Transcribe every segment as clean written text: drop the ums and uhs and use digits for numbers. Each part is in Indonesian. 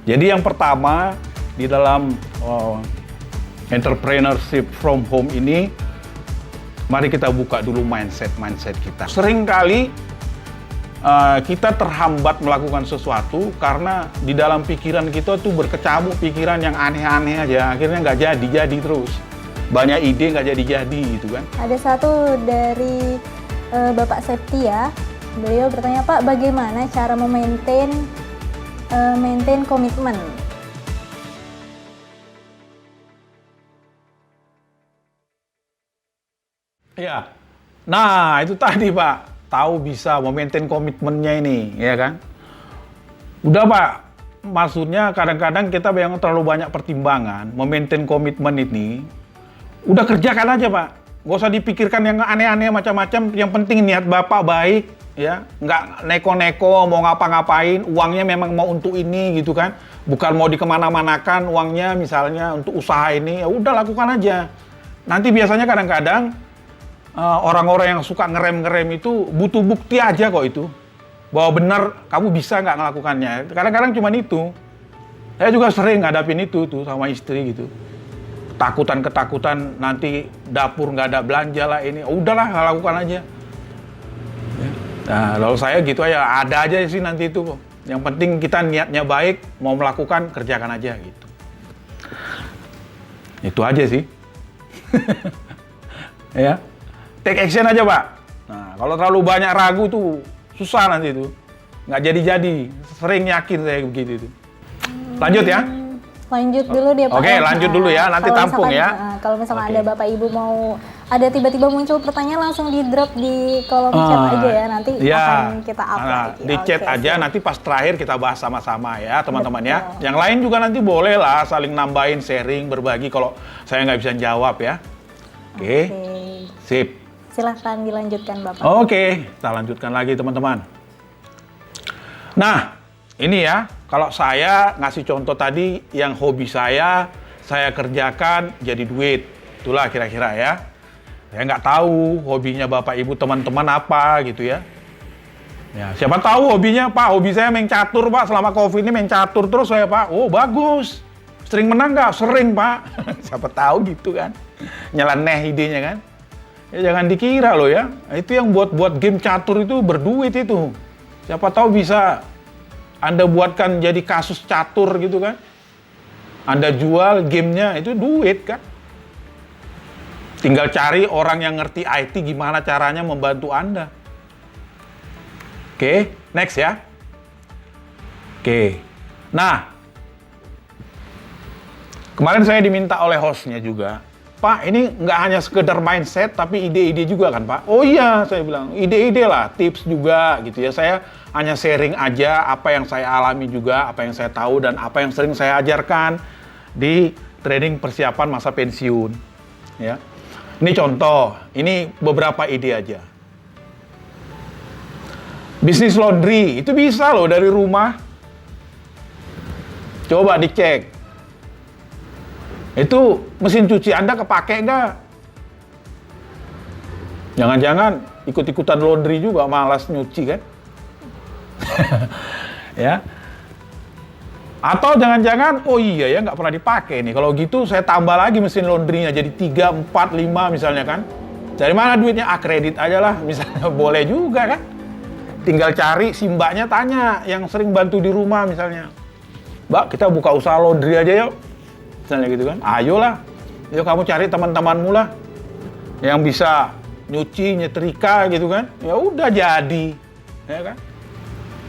Jadi yang pertama di dalam entrepreneurship from home ini, mari kita buka dulu mindset kita. Seringkali kita terhambat melakukan sesuatu karena di dalam pikiran kita tuh berkecamuk pikiran yang aneh-aneh aja, akhirnya nggak jadi terus. Banyak ide nggak jadi gitu kan. Ada satu dari Bapak Septia, beliau bertanya, Pak, bagaimana cara maintain komitmen? Ya, nah itu tadi Pak, tahu bisa memaintain komitmennya ini, ya kan? Udah Pak, maksudnya kadang-kadang kita yang terlalu banyak pertimbangan, memaintain komitmen ini, udah kerjakan aja Pak, nggak usah dipikirkan yang aneh-aneh macam-macam, yang penting niat Bapak baik, ya, nggak neko-neko mau ngapa-ngapain, uangnya memang mau untuk ini gitu kan, bukan mau dikemana-manakan uangnya misalnya untuk usaha ini, ya udah lakukan aja. Nanti biasanya kadang-kadang orang-orang yang suka ngerem-ngerem itu butuh bukti aja kok itu, bahwa benar kamu bisa nggak ngelakukannya. Kadang-kadang cuma itu. Saya juga sering ngadapin itu tuh sama istri gitu. Ketakutan nanti dapur nggak ada belanja lah ini. Udahlah lakukan aja. Nah, kalau saya gitu aja, ada aja sih nanti itu. Yang penting kita niatnya baik, mau melakukan kerjakan aja gitu. Itu aja sih. Ya. Take action aja Pak. Nah, kalau terlalu banyak ragu tuh susah nanti tuh. Nggak jadi-jadi. Sering yakin saya begitu itu. Lanjut ya. Lanjut dulu dia Pak. Oke, lanjut dulu ya. Nanti tampung ya. Kalau misalkan ada Bapak Ibu mau, ada tiba-tiba muncul pertanyaan, langsung di drop di kolom chat aja ya. Nanti akan kita up lagi. Di chat aja, nanti pas terakhir kita bahas sama-sama ya teman-teman ya. Yang lain juga nanti boleh lah saling nambahin, sharing, berbagi kalau saya nggak bisa jawab ya. Oke. Sip. Silahkan dilanjutkan Bapak. Oke, kita lanjutkan lagi teman-teman. Nah, ini ya, kalau saya ngasih contoh tadi yang hobi saya kerjakan jadi duit. Itulah kira-kira ya. Saya nggak tahu hobinya Bapak Ibu teman-teman apa gitu ya. Ya, siapa tahu hobinya, Pak, hobi saya main catur Pak, selama Covid ini main catur terus saya Pak. Oh bagus, sering menang nggak? Sering Pak. Siapa tahu gitu kan. Nyeleneh idenya kan. Ya, jangan dikira loh ya, itu yang buat game catur itu berduit itu. Siapa tahu bisa Anda buatkan jadi kasus catur gitu kan. Anda jual gamenya, itu duit kan. Tinggal cari orang yang ngerti IT gimana caranya membantu Anda. Oke, next ya. Oke, nah kemarin saya diminta oleh hostnya juga, Pak, ini nggak hanya sekedar mindset, tapi ide-ide juga kan, Pak? Oh iya, saya bilang, ide-ide lah, tips juga gitu ya. Saya hanya sharing aja apa yang saya alami juga, apa yang saya tahu, dan apa yang sering saya ajarkan di training persiapan masa pensiun. Ya, ini contoh, ini beberapa ide aja. Bisnis laundry, itu bisa loh dari rumah. Coba dicek. Itu mesin cuci Anda kepake nggak? Jangan-jangan ikut-ikutan laundry juga, malas nyuci kan? Ya. Atau jangan-jangan, oh iya ya nggak pernah dipakai nih. Kalau gitu saya tambah lagi mesin laundrynya jadi 3, 4, 5 misalnya kan. Dari mana duitnya? Kredit aja lah misalnya, boleh juga kan? Tinggal cari si mbaknya, tanya yang sering bantu di rumah misalnya. Mbak, kita buka usaha laundry aja yuk. Misalnya gitu kan, ayolah, yuk kamu cari teman-temanmu lah yang bisa nyuci, nyetrika gitu kan, ya udah jadi, ya kan?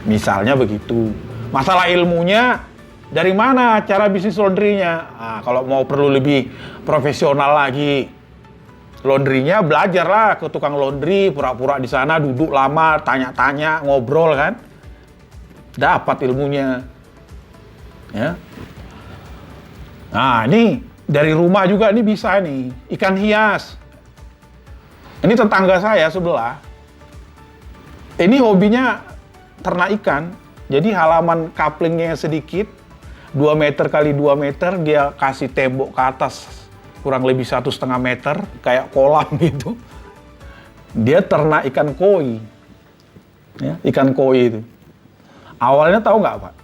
Misalnya begitu. Masalah ilmunya dari mana cara bisnis laundrynya? Nah, kalau mau perlu lebih profesional lagi, laundrynya belajarlah ke tukang laundry, pura-pura di sana duduk lama, tanya-tanya, ngobrol kan, dapat ilmunya, ya. Nah, ini dari rumah juga ini bisa nih, ikan hias. Ini tetangga saya sebelah. Ini hobinya ternak ikan. Jadi halaman couplingnya sedikit, 2 meter kali 2 meter, dia kasih tembok ke atas kurang lebih 1,5 meter, kayak kolam gitu. Dia ternak ikan koi. Ya, ikan koi itu. Awalnya tahu nggak Pak?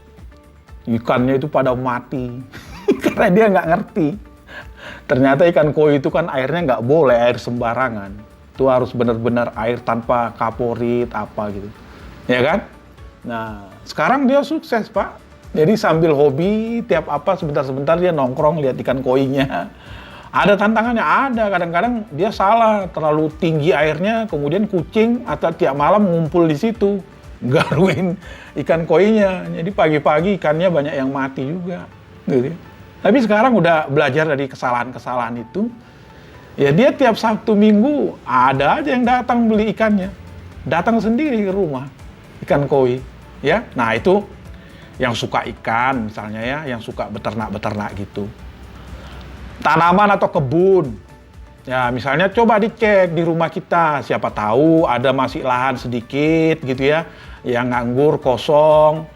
ikannya itu pada mati karena dia nggak ngerti. Ternyata ikan koi itu kan airnya nggak boleh air sembarangan. Itu harus benar-benar air tanpa kaporit apa gitu. Ya kan? Nah, sekarang dia sukses, Pak. Jadi sambil hobi, tiap apa sebentar-sebentar dia nongkrong lihat ikan koinya. Ada tantangannya, ada. Kadang-kadang dia salah, terlalu tinggi airnya, kemudian kucing atau tiap malam ngumpul di situ, garuin ikan koinya. Jadi pagi-pagi ikannya banyak yang mati juga. Gitu. Tapi sekarang udah belajar dari kesalahan-kesalahan itu. Ya dia tiap Sabtu Minggu ada aja yang datang beli ikannya. Datang sendiri ke rumah, ikan koi. Ya, nah itu yang suka ikan misalnya ya, yang suka beternak-beternak gitu. Tanaman atau kebun. Ya, misalnya coba dicek di rumah kita, siapa tahu ada masih lahan sedikit gitu ya, yang nganggur, kosong.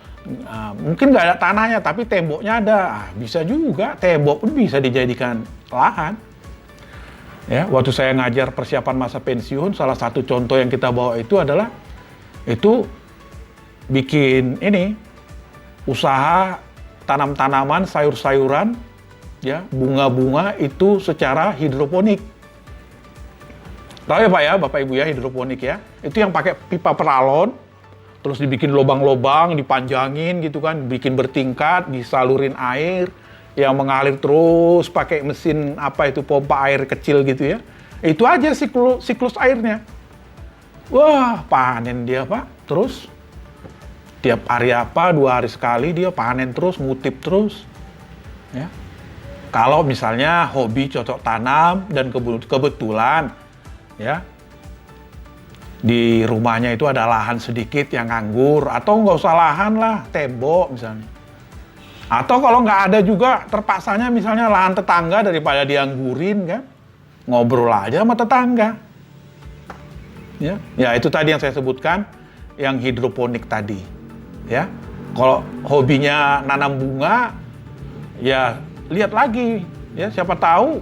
Mungkin nggak ada tanahnya, tapi temboknya ada. Bisa juga, tembok pun bisa dijadikan lahan. Ya, waktu saya ngajar persiapan masa pensiun, salah satu contoh yang kita bawa itu adalah itu bikin ini usaha tanam-tanaman, sayur-sayuran, ya, bunga-bunga itu secara hidroponik. Tahu ya Pak ya, Bapak Ibu ya, hidroponik ya. Itu yang pakai pipa peralon, terus dibikin lubang-lubang, dipanjangin gitu kan, bikin bertingkat, disalurin air yang mengalir terus pakai mesin apa itu pompa air kecil gitu ya. Itu aja siklus airnya. Wah, panen dia Pak. Terus tiap hari apa, 2 hari sekali dia panen terus, ngutip terus. Ya. Kalau misalnya hobi cocok tanam dan kebetulan ya di rumahnya itu ada lahan sedikit yang nganggur, atau nggak usah lahan lah, tembok misalnya. Atau kalau nggak ada juga terpaksanya misalnya lahan tetangga daripada dianggurin kan, ngobrol aja sama tetangga. Ya itu tadi yang saya sebutkan, yang hidroponik tadi. Ya, kalau hobinya nanam bunga, ya lihat lagi, ya siapa tahu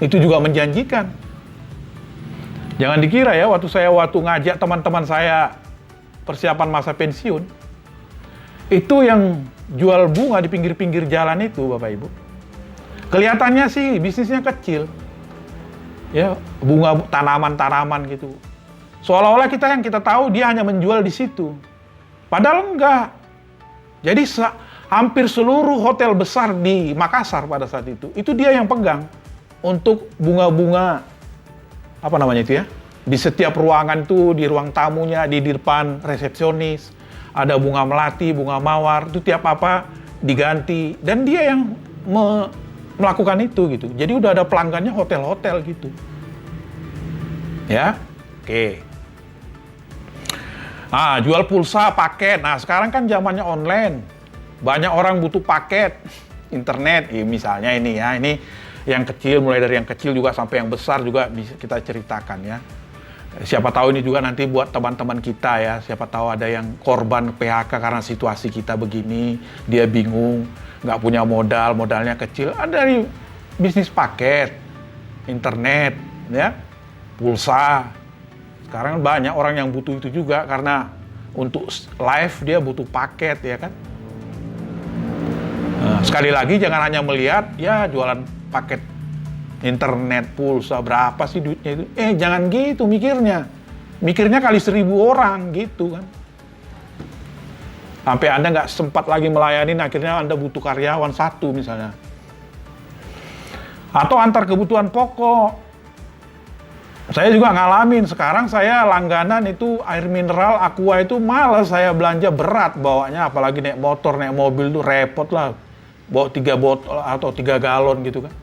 itu juga menjanjikan. Jangan dikira ya, waktu ngajak teman-teman saya persiapan masa pensiun, itu yang jual bunga di pinggir-pinggir jalan itu, Bapak Ibu. Kelihatannya sih bisnisnya kecil, ya bunga tanaman-tanaman gitu. Seolah-olah yang kita tahu dia hanya menjual di situ. Padahal enggak. Jadi hampir seluruh hotel besar di Makassar pada saat itu dia yang pegang untuk bunga-bunga, apa namanya itu ya, di setiap ruangan tuh, di ruang tamunya, di depan resepsionis, ada bunga melati, bunga mawar, itu tiap apa diganti, dan dia yang melakukan itu gitu. Jadi udah ada pelanggannya hotel-hotel gitu. Ya, oke. Jual pulsa, paket. Nah, sekarang kan zamannya online. Banyak orang butuh paket internet. Misalnya ini ya, ini yang kecil, mulai dari yang kecil juga sampai yang besar juga bisa kita ceritakan ya. Siapa tahu ini juga nanti buat teman-teman kita ya. Siapa tahu ada yang korban PHK karena situasi kita begini, dia bingung, nggak punya modal, modalnya kecil. Ada dari bisnis paket, internet, ya, pulsa. Sekarang banyak orang yang butuh itu juga karena untuk live dia butuh paket ya kan. Nah, sekali lagi jangan hanya melihat ya jualan paket internet, pulsa, berapa sih duitnya itu. Jangan gitu mikirnya. Mikirnya kali 1000 orang gitu kan. Sampai Anda nggak sempat lagi melayani, akhirnya Anda butuh karyawan 1 misalnya. Atau antar kebutuhan pokok. Saya juga ngalamin, sekarang saya langganan itu air mineral, Aqua itu malas saya belanja, berat bawanya, apalagi naik motor, naik mobil tuh repot lah. Bawa 3 botol atau 3 galon gitu kan.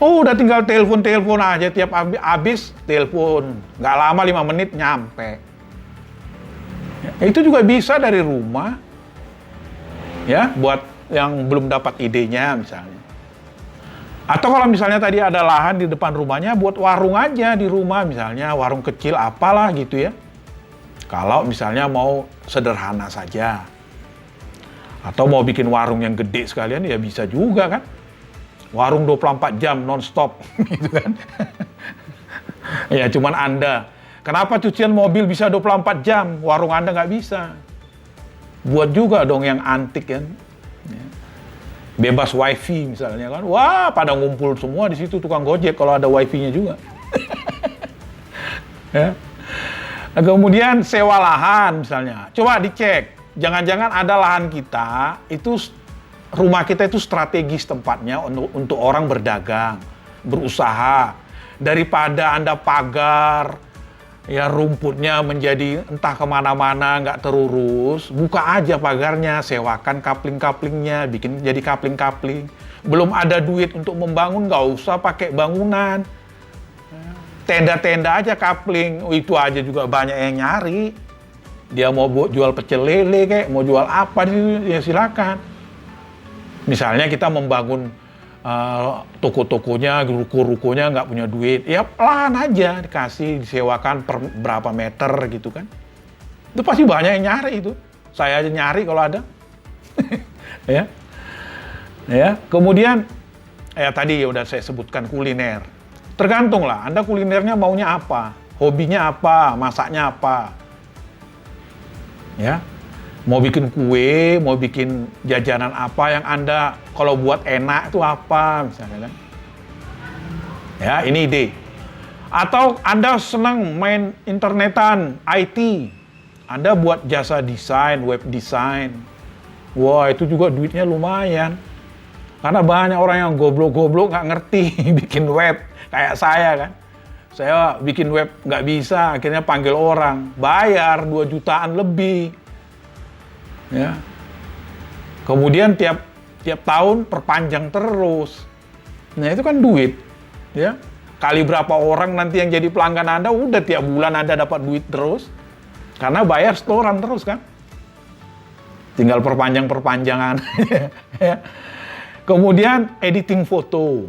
Udah tinggal telepon aja, tiap habis telepon. Nggak lama 5 menit nyampe. Ya, itu juga bisa dari rumah. Ya, buat yang belum dapat idenya misalnya. Atau kalau misalnya tadi ada lahan di depan rumahnya, buat warung aja di rumah, misalnya warung kecil apalah gitu ya. Kalau misalnya mau sederhana saja. Atau mau bikin warung yang gede sekalian, ya bisa juga kan. Warung 24 jam non-stop gitu kan. Ya cuman Anda. Kenapa cucian mobil bisa 24 jam, warung Anda nggak bisa? buat juga dong yang antik kan. Ya. Bebas wifi misalnya kan. Wah, pada ngumpul semua di situ tukang Gojek kalau ada wifi-nya juga. Ya. Nah, kemudian sewa lahan misalnya. Coba dicek. Jangan-jangan ada lahan kita, itu rumah kita itu strategis tempatnya untuk orang berdagang, berusaha. Daripada Anda pagar, ya rumputnya menjadi entah kemana-mana, nggak terurus, buka aja pagarnya, sewakan kapling-kaplingnya, bikin jadi kapling-kapling. Belum ada duit untuk membangun, nggak usah pakai bangunan. Tenda-tenda aja kapling, itu aja juga banyak yang nyari. Dia mau jual pecel lele kayak, mau jual apa, ya silakan. Misalnya kita membangun toko-tokonya, ruko-rukonya nggak punya duit, ya lahan aja dikasih, disewakan per berapa meter gitu kan. Itu pasti banyak yang nyari itu. Saya aja nyari kalau ada. Ya. Ya, kemudian ya tadi ya udah saya sebutkan kuliner. Tergantung lah, Anda kulinernya maunya apa, hobinya apa, masaknya apa. Ya. Mau bikin kue, mau bikin jajanan apa yang Anda kalau buat enak itu apa misalnya kan. Ya, ini ide. Atau Anda senang main internetan, IT. Anda buat jasa desain, web design. Wah, itu juga duitnya lumayan. Karena banyak orang yang goblok-goblok nggak ngerti bikin web kayak saya kan. Saya bikin web nggak bisa, akhirnya panggil orang, bayar 2 jutaan lebih. Ya. Kemudian tiap tahun perpanjang terus. Nah, itu kan duit, ya. Kali berapa orang nanti yang jadi pelanggan Anda, udah tiap bulan Anda dapat duit terus. Karena bayar setoran terus kan. Tinggal perpanjangan. Ya. Kemudian editing foto.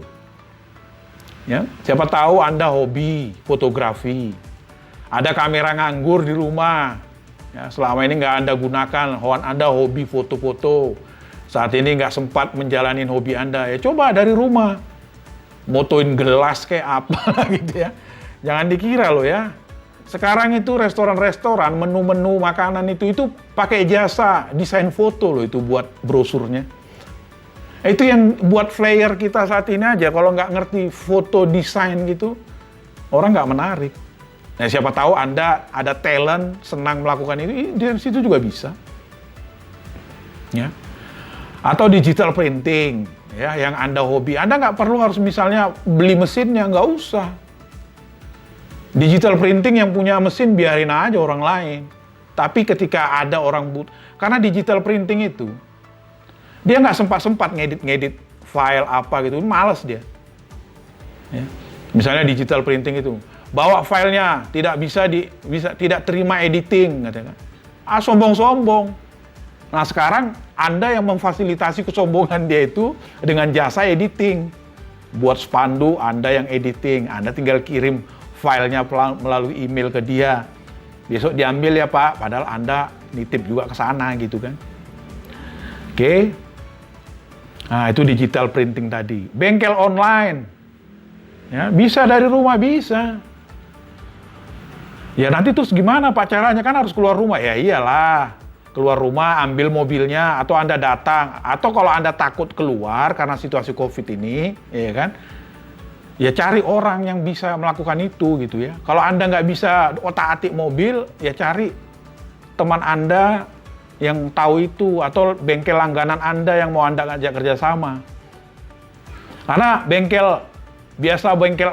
Ya, siapa tahu Anda hobi fotografi. Ada kamera nganggur di rumah. Ya, selama ini nggak Anda gunakan, Anda hobi foto-foto. Saat ini nggak sempat menjalanin hobi Anda, ya coba dari rumah. Motoin gelas kayak apa gitu ya. Jangan dikira loh ya. Sekarang itu restoran-restoran, menu-menu makanan itu pakai jasa desain foto loh itu buat brosurnya. Itu yang buat flyer kita saat ini aja, kalau nggak ngerti foto desain gitu, orang nggak menarik. Nah, siapa tahu Anda ada talent, senang melakukan itu, di situ juga bisa. Ya. Atau digital printing, ya, yang Anda hobi. Anda nggak perlu harus misalnya beli mesinnya, nggak usah. Digital printing yang punya mesin biarin aja orang lain. Tapi ketika ada orang karena digital printing itu, dia nggak sempat-sempat ngedit file apa gitu, malas dia. Ya. Misalnya digital printing itu, bawa filenya tidak tidak terima editing katanya. Sombong-sombong. Nah, sekarang Anda yang memfasilitasi kesombongan dia itu dengan jasa editing. Buat spanduk Anda yang editing, Anda tinggal kirim filenya melalui email ke dia. Besok diambil ya Pak, padahal Anda nitip juga ke sana gitu kan. Oke. Nah, itu digital printing tadi. Bengkel online. Ya, bisa dari rumah, bisa. Ya nanti terus gimana Pak caranya, kan harus keluar rumah. Ya iyalah, keluar rumah, ambil mobilnya, atau Anda datang. Atau kalau Anda takut keluar karena situasi COVID ini, ya kan, ya cari orang yang bisa melakukan itu gitu ya. Kalau Anda nggak bisa otak-atik mobil, ya cari teman Anda yang tahu itu, atau bengkel langganan Anda yang mau Anda ngajak kerjasama. Karena bengkel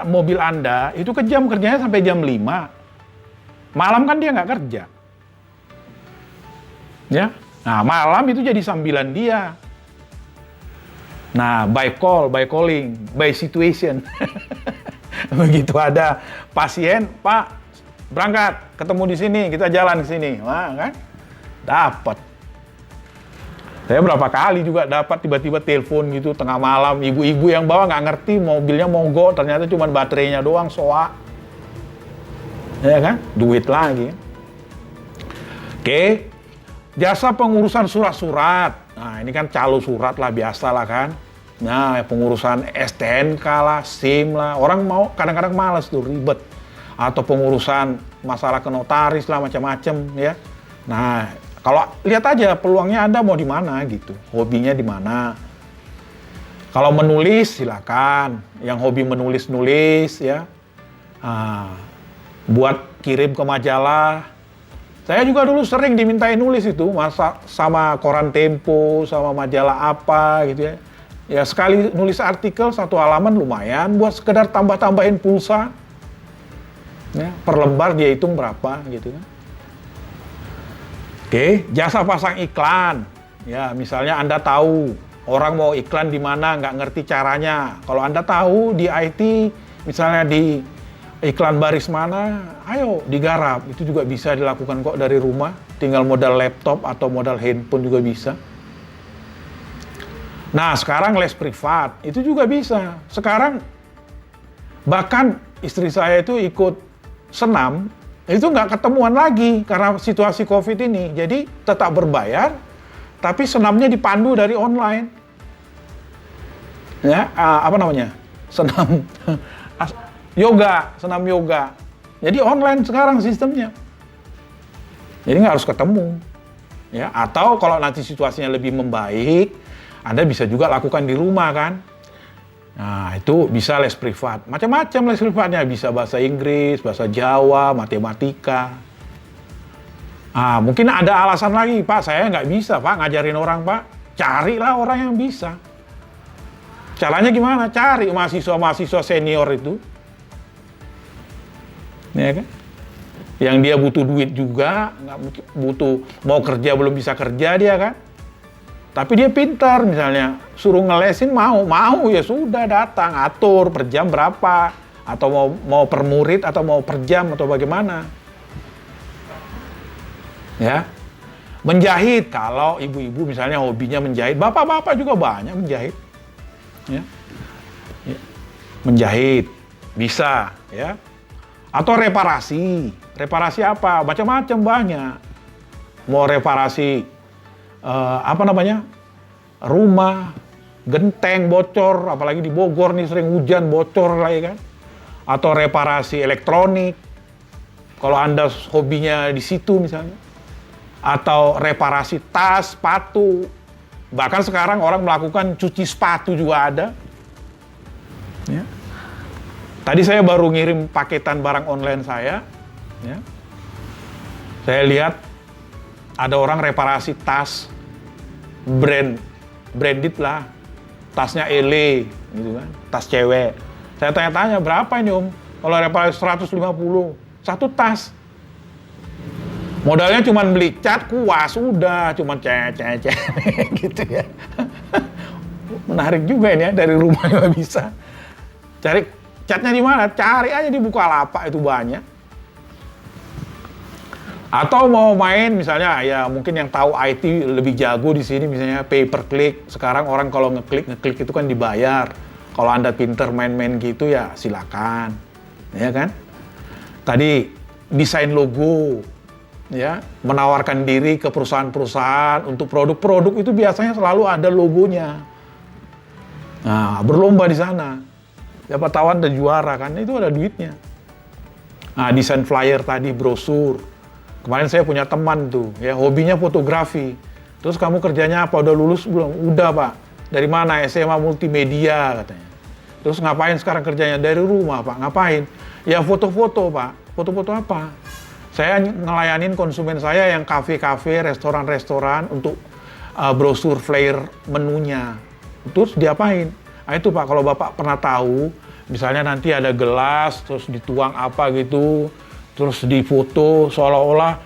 mobil Anda, itu kerjanya sampai jam 5. Malam kan dia nggak kerja. Ya, nah malam itu jadi sambilan dia. Nah, by calling, by situation. Begitu ada pasien, Pak, berangkat, ketemu di sini, kita jalan ke sini. Wah, kan? Dapat. Saya berapa kali juga dapat tiba-tiba telepon gitu tengah malam, ibu-ibu yang bawa nggak ngerti mobilnya mogok, ternyata cuma baterainya doang soak. Ya kan? Duit lagi. Oke. Jasa pengurusan surat-surat. Nah, ini kan calo surat lah, biasa lah kan. Nah, pengurusan STNK lah, SIM lah. Orang mau kadang-kadang malas tuh, ribet. Atau pengurusan masalah ke notaris lah, macam-macam ya. Nah, Kalau lihat aja peluangnya Anda mau di mana gitu, hobinya di mana. Kalau menulis silakan, yang hobi menulis-nulis ya. Buat kirim ke majalah. Saya juga dulu sering dimintain nulis itu, sama koran Tempo, sama majalah apa gitu ya. Ya sekali nulis artikel 1 halaman lumayan buat sekedar tambah-tambahin pulsa. Ya, per lembar dia hitung berapa gitu kan. Oke, jasa pasang iklan. Ya, misalnya Anda tahu orang mau iklan di mana, nggak ngerti caranya. Kalau Anda tahu di IT, misalnya di iklan baris mana, ayo digarap. Itu juga bisa dilakukan kok dari rumah. Tinggal modal laptop atau modal handphone juga bisa. Nah, sekarang les privat, itu juga bisa. Sekarang, bahkan istri saya itu ikut senam, itu nggak ketemuan lagi karena situasi COVID ini. Jadi, tetap berbayar, tapi senamnya dipandu dari online. Ya, apa namanya? Senam yoga, senam yoga. Jadi online sekarang sistemnya. Jadi nggak harus ketemu. Ya, atau kalau nanti situasinya lebih membaik, Anda bisa juga lakukan di rumah kan. Nah, itu bisa les privat. Macam-macam les privatnya. Bisa bahasa Inggris, bahasa Jawa, matematika. Mungkin ada alasan lagi, Pak, saya nggak bisa, Pak, ngajarin orang, Pak. Carilah orang yang bisa. Caranya gimana? Cari mahasiswa-mahasiswa senior itu. Ya kan? Yang dia butuh duit juga, nggak butuh, mau kerja belum bisa kerja dia kan. Tapi dia pintar, misalnya suruh ngelesin mau ya sudah datang, atur per jam berapa, atau mau per murid atau mau per jam atau bagaimana. Ya. Menjahit, kalau ibu-ibu misalnya hobinya menjahit, bapak-bapak juga banyak menjahit. Ya. Menjahit bisa, ya. Atau reparasi. Reparasi apa? Macam-macam banyak. Mau reparasi rumah, genteng bocor, apalagi di Bogor nih sering hujan bocor lagi kan. Atau reparasi elektronik, kalau Anda hobinya di situ misalnya. Atau reparasi tas, sepatu. Bahkan sekarang orang melakukan cuci sepatu juga ada. Ya. Tadi saya baru ngirim paketan barang online saya. Ya. Saya lihat ada orang reparasi tas branded lah, tasnya Ele gitu kan, tas cewek. Saya tanya-tanya, berapa ini Om? Kalau reparasi 150, satu tas. Modalnya cuma beli cat, kuas, udah cuma cek gitu ya. Menarik juga ini ya, dari rumah juga bisa. Cari catnya di mana? Cari aja di Bukalapak, itu banyak. Atau mau main misalnya, ya mungkin yang tahu IT lebih jago di sini, misalnya pay per click. Sekarang orang kalau ngeklik itu kan dibayar. Kalau Anda pinter main-main gitu ya silakan, ya kan? Tadi desain logo, ya, menawarkan diri ke perusahaan-perusahaan untuk produk-produk itu biasanya selalu ada logonya. Nah, berlomba di sana. Siapa tahu Anda juara kan, itu ada duitnya. Nah, desain flyer tadi, brosur. Kemarin saya punya teman tuh, ya hobinya fotografi. Terus kamu kerjanya apa? Udah lulus belum? Udah Pak. Dari mana? SMA Multimedia katanya. Terus ngapain sekarang kerjanya? Dari rumah Pak. Ngapain? Ya foto-foto Pak. Foto-foto apa? Saya ngelayanin konsumen saya yang kafe-kafe, restoran-restoran untuk brosur flyer menunya. Terus diapain? Nah itu Pak, kalau Bapak pernah tahu, misalnya nanti ada gelas, terus dituang apa gitu, terus difoto seolah-olah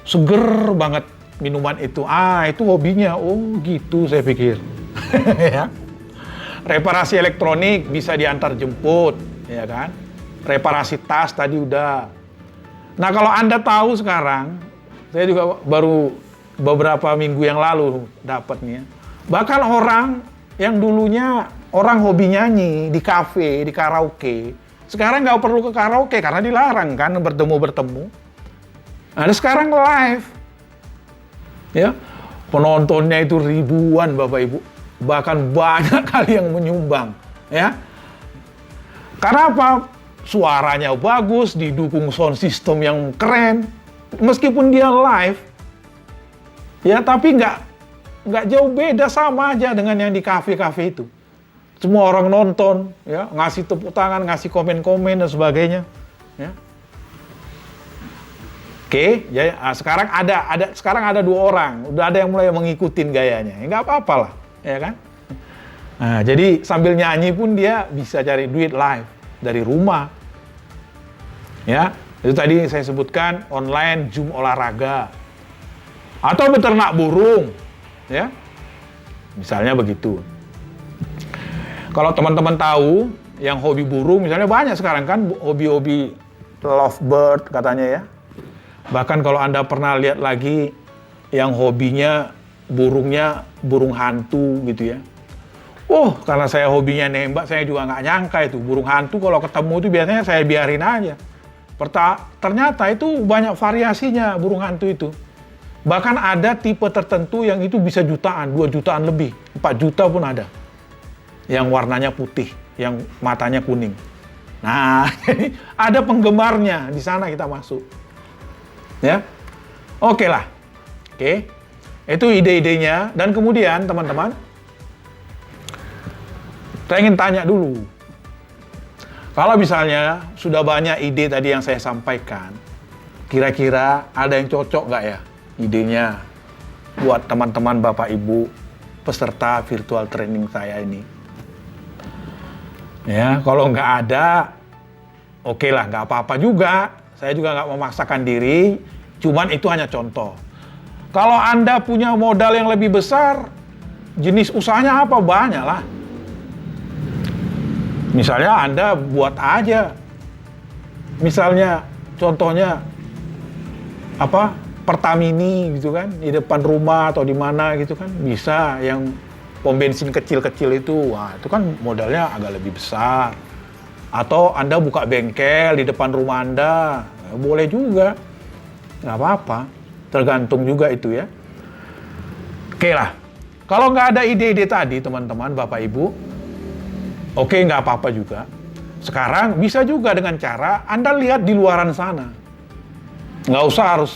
seger banget minuman itu. Itu hobinya. Oh gitu saya pikir. Ya. Reparasi elektronik bisa diantar jemput, ya kan? Reparasi tas tadi udah. Nah kalau Anda tahu sekarang, saya juga baru beberapa minggu yang lalu dapatnya. Bahkan orang yang dulunya orang hobi nyanyi di kafe, di karaoke, sekarang nggak perlu ke karaoke karena dilarang kan bertemu. Nah, sekarang live, ya penontonnya itu ribuan Bapak Ibu, bahkan banyak kali yang menyumbang, ya. Karena apa? Suaranya bagus, didukung sound system yang keren, meskipun dia live, Ya, tapi nggak jauh beda, sama aja dengan yang di kafe-kafe itu. Semua orang nonton, ya, ngasih tepuk tangan, ngasih komen-komen dan sebagainya. Ya. Oke, ya, sekarang ada 2 orang, udah ada yang mulai mengikutin gayanya. Ya, nggak apa-apa lah, ya kan? Nah, jadi sambil nyanyi pun dia bisa cari duit live dari rumah. Ya, itu tadi saya sebutkan online Zoom olahraga atau beternak burung, ya, misalnya begitu. Kalau teman-teman tahu yang hobi burung, misalnya banyak sekarang kan hobi-hobi lovebird katanya ya. Bahkan kalau Anda pernah lihat lagi yang hobinya burungnya burung hantu gitu ya. Karena saya hobinya nembak, saya juga nggak nyangka itu burung hantu kalau ketemu itu biasanya saya biarin aja. Ternyata itu banyak variasinya burung hantu itu. Bahkan ada tipe tertentu yang itu bisa jutaan, 2 jutaan lebih, 4 juta pun ada. Yang warnanya putih, yang matanya kuning. Nah, jadi ada penggemarnya, di sana kita masuk. Ya, oke lah. Oke, itu ide-idenya. Dan kemudian teman-teman, saya ingin tanya dulu. Kalau misalnya sudah banyak ide tadi yang saya sampaikan, kira-kira ada yang cocok nggak ya idenya buat teman-teman Bapak Ibu peserta virtual training saya ini? Ya, kalau nggak ada, oke lah, nggak apa-apa juga. Saya juga nggak memaksakan diri, cuman itu hanya contoh. Kalau Anda punya modal yang lebih besar, jenis usahanya apa? Banyak lah. Misalnya Anda buat aja. Misalnya, contohnya, Pertamini gitu kan, di depan rumah atau di mana gitu kan, bisa. Yang pom bensin kecil-kecil itu, wah itu kan modalnya agak lebih besar. Atau Anda buka bengkel di depan rumah Anda, boleh juga, nggak apa-apa, tergantung juga itu ya. Oke lah, kalau nggak ada ide-ide tadi teman-teman, Bapak Ibu, oke nggak apa-apa juga. Sekarang bisa juga dengan cara Anda lihat di luaran sana. Nggak usah harus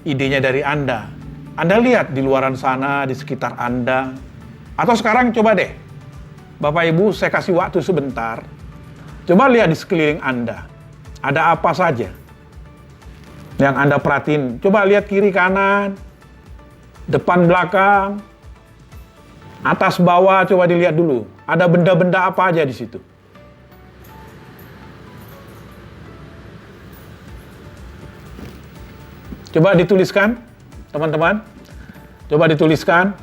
idenya dari Anda. Anda lihat di luaran sana, di sekitar Anda. Atau sekarang coba deh, Bapak Ibu saya kasih waktu sebentar. Coba lihat di sekeliling Anda, ada apa saja yang Anda perhatiin. Coba lihat kiri kanan, depan belakang, atas bawah, coba dilihat dulu. Ada benda-benda apa aja di situ. Coba dituliskan, teman-teman. Coba dituliskan,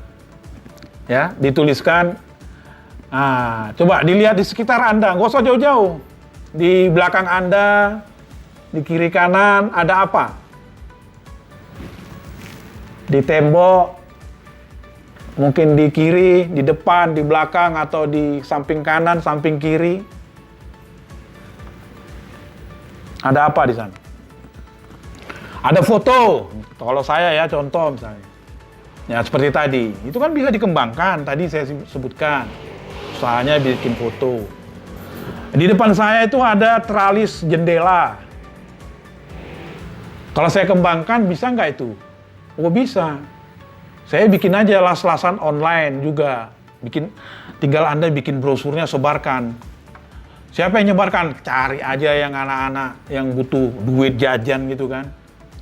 ya, dituliskan. Coba dilihat di sekitar Anda, nggak usah jauh-jauh. Di belakang Anda, di kiri kanan, ada apa? Di tembok, mungkin di kiri, di depan, di belakang, atau di samping kanan, samping kiri. Ada apa di sana? Ada foto. Kalau saya ya, contoh misalnya. Ya, seperti tadi. Itu kan bisa dikembangkan, tadi saya sebutkan. Usahanya bikin foto. Di depan saya itu ada teralis jendela. Kalau saya kembangkan, bisa nggak itu? Bisa. Saya bikin aja las-lasan online juga. Tinggal Anda bikin brosurnya, sebarkan. Siapa yang nyebarkan? Cari aja yang anak-anak yang butuh duit jajan gitu kan.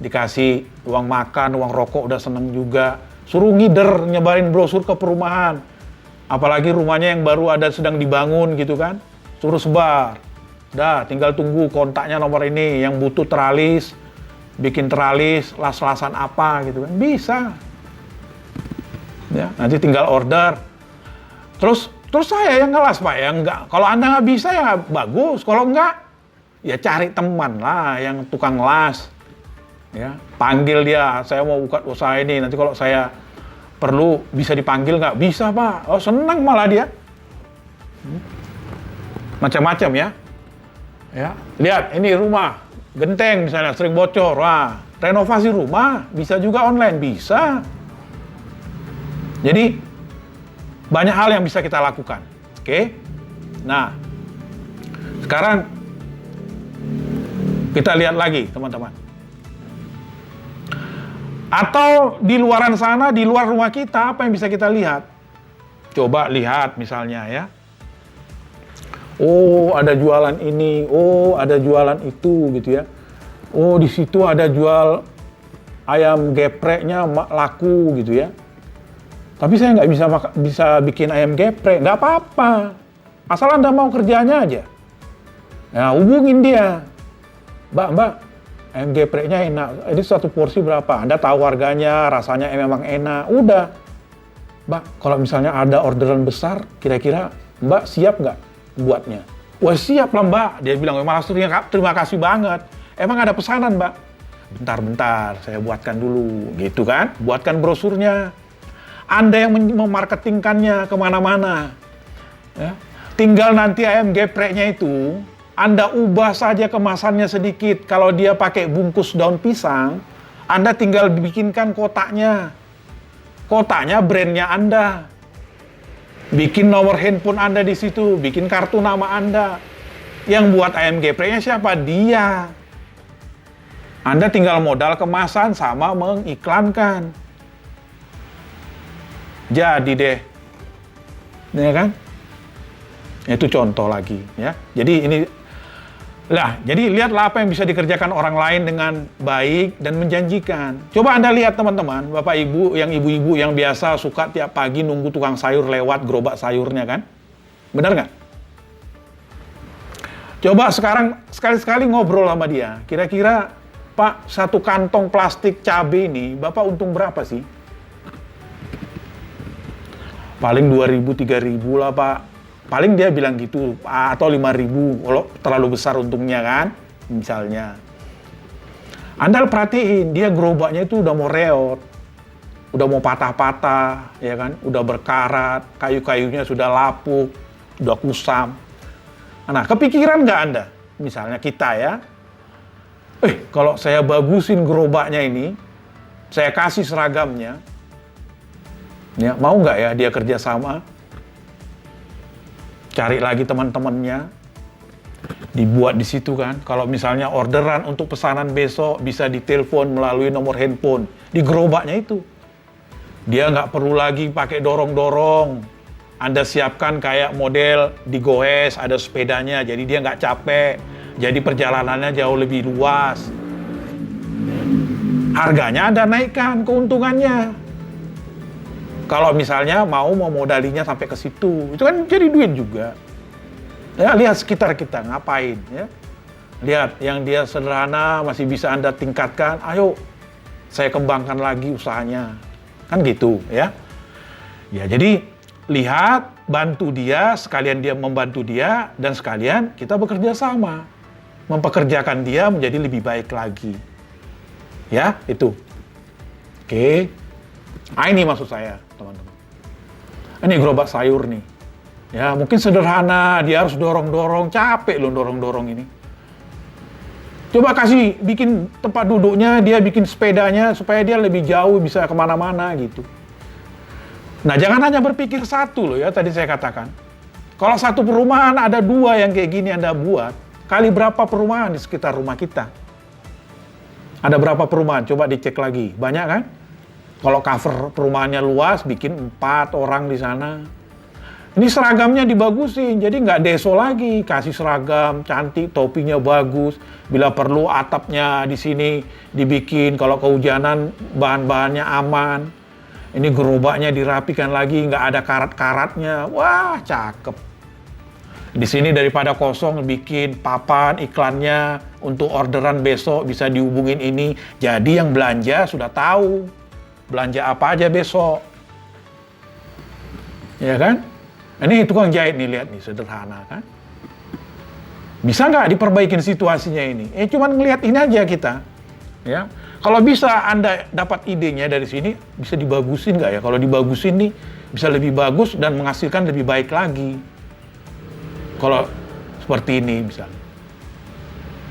Dikasih uang makan, uang rokok, udah seneng juga. Suruh ngider, nyebarin brosur ke perumahan. Apalagi rumahnya yang baru ada sedang dibangun gitu kan, suruh sebar. Dah, tinggal tunggu kontaknya nomor ini, yang butuh teralis, bikin teralis, las-lasan apa gitu kan, bisa. Ya, nanti tinggal order. Terus saya yang ngelas Pak, ya enggak. Kalau Anda nggak bisa ya bagus, kalau enggak, ya cari teman lah yang tukang las. Ya, panggil dia, saya mau buka usaha ini, nanti kalau saya perlu bisa dipanggil nggak? Bisa Pak. Oh senang malah dia. Macam-macam ya. Ya, lihat ini rumah genteng misalnya sering bocor. Wah, renovasi rumah bisa juga online, bisa. Jadi banyak hal yang bisa kita lakukan. Oke. Nah, sekarang kita lihat lagi teman-teman. Atau di luaran sana, di luar rumah kita, apa yang bisa kita lihat? Coba lihat misalnya ya. Oh, ada jualan ini, oh, ada jualan itu gitu ya. Oh, di situ ada jual ayam gepreknya laku gitu ya. Tapi saya nggak bisa bikin ayam geprek, nggak apa-apa. Asal Anda mau kerjanya aja. Nah, hubungin dia. Mbak, ayam gepreknya enak. Ini satu porsi berapa? Anda tahu harganya, rasanya memang enak. Udah. Mbak, kalau misalnya ada orderan besar, kira-kira Mbak siap nggak buatnya? Wah, siap lah Mbak. Dia bilang, malah terima kasih banget. Emang ada pesanan Mbak? Bentar, saya buatkan dulu. Gitu kan? Buatkan brosurnya. Anda yang memarketingkannya kemana-mana. Ya. Tinggal nanti ayam gepreknya itu, Anda ubah saja kemasannya sedikit. Kalau dia pakai bungkus daun pisang, Anda tinggal bikinkan kotaknya. Kotaknya brandnya Anda. Bikin nomor handphone Anda di situ, bikin kartu nama Anda. Yang buat ayam gepreknya siapa? Dia. Anda tinggal modal kemasan sama mengiklankan. Jadi deh. Ya kan? Itu contoh lagi ya. Jadi lihatlah apa yang bisa dikerjakan orang lain dengan baik dan menjanjikan. Coba Anda lihat teman-teman, Bapak Ibu, ibu-ibu yang biasa suka tiap pagi nunggu tukang sayur lewat gerobak sayurnya kan? Benar nggak? Coba sekarang sekali-sekali ngobrol sama dia. Kira-kira, Pak, satu kantong plastik cabai ini Bapak untung berapa sih? Paling 2.000, 3.000 lah Pak. Paling dia bilang gitu, atau 5.000 kalau terlalu besar untungnya kan, misalnya. Anda perhatiin, dia gerobaknya itu udah mau reot, udah mau patah-patah, ya kan, udah berkarat, kayu-kayunya sudah lapuk, udah kusam. Nah, kepikiran nggak Anda? Misalnya kita ya, kalau saya bagusin gerobaknya ini, saya kasih seragamnya, ya, mau nggak ya dia kerjasama? Cari lagi teman-temannya, dibuat di situ kan. Kalau misalnya orderan untuk pesanan besok bisa ditelepon melalui nomor handphone di gerobaknya itu. Dia nggak perlu lagi pakai dorong-dorong. Anda siapkan kayak model digoes, ada sepedanya, jadi dia nggak capek. Jadi perjalanannya jauh lebih luas. Harganya Anda naikkan, keuntungannya. Kalau misalnya mau memodalinya sampai ke situ, itu kan jadi duit juga. Ya, lihat sekitar kita ngapain ya. Lihat yang dia sederhana masih bisa Anda tingkatkan, ayo saya kembangkan lagi usahanya. Kan gitu ya. Ya, jadi lihat, bantu dia, sekalian dia membantu dia, dan sekalian kita bekerja sama. Mempekerjakan dia menjadi lebih baik lagi. Ya, itu. Oke. Ini maksud saya, teman-teman. Ini gerobak sayur nih. Ya, mungkin sederhana, dia harus dorong-dorong, capek loh dorong-dorong ini. Coba kasih bikin tempat duduknya, dia bikin sepedanya supaya dia lebih jauh bisa kemana-mana gitu. Nah, jangan hanya berpikir satu loh ya, tadi saya katakan. Kalau satu perumahan ada 2 yang kayak gini Anda buat, kali berapa perumahan di sekitar rumah kita? Ada berapa perumahan? Coba dicek lagi. Banyak kan? Kalau cover perumahannya luas, bikin 4 orang di sana. Ini seragamnya dibagusin, jadi nggak deso lagi. Kasih seragam, cantik, topinya bagus. Bila perlu atapnya di sini dibikin, kalau kehujanan bahan-bahannya aman. Ini gerobaknya dirapikan lagi, nggak ada karat-karatnya. Wah, cakep. Di sini daripada kosong, bikin papan iklannya untuk orderan besok bisa dihubungin ini. Jadi yang belanja sudah tahu. Belanja apa aja besok. Ya kan? Ini tukang jahit nih, lihat nih, sederhana kan? Bisa nggak diperbaikin situasinya ini? Cuman ngelihat ini aja kita. Ya. Kalau bisa Anda dapat idenya dari sini, bisa dibagusin nggak ya? Kalau dibagusin nih, bisa lebih bagus dan menghasilkan lebih baik lagi. Kalau seperti ini misalnya.